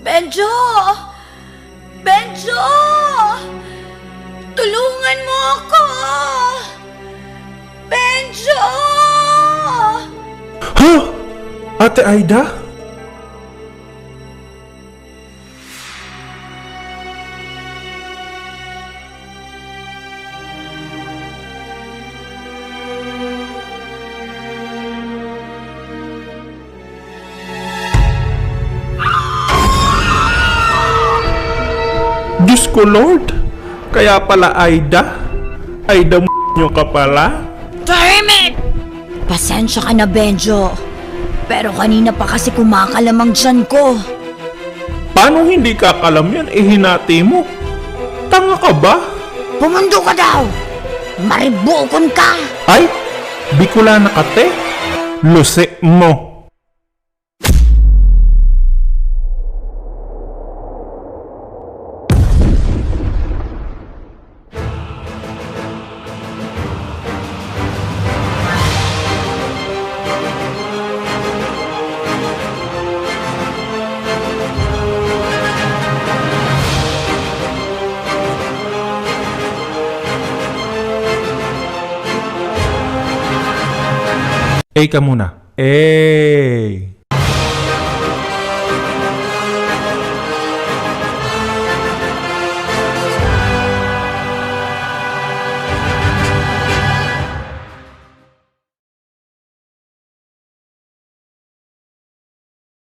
Benjo! Benjo! Tulungan mo ako! Benjo! Ha? Ate Aida? Diyos ko, Lord! Kaya pala Aida? Aida nyo ka pala? Tahimik! Pasensya ka na, Benjo. Pero kanina pa kasi kumakalamang tiyan ko. Paano hindi kakalam yan? Hinati mo. Tanga ka ba? Pumundo ka daw! Maribukon ka! Ay, Bicolana ka te. Luse mo. Ka muna.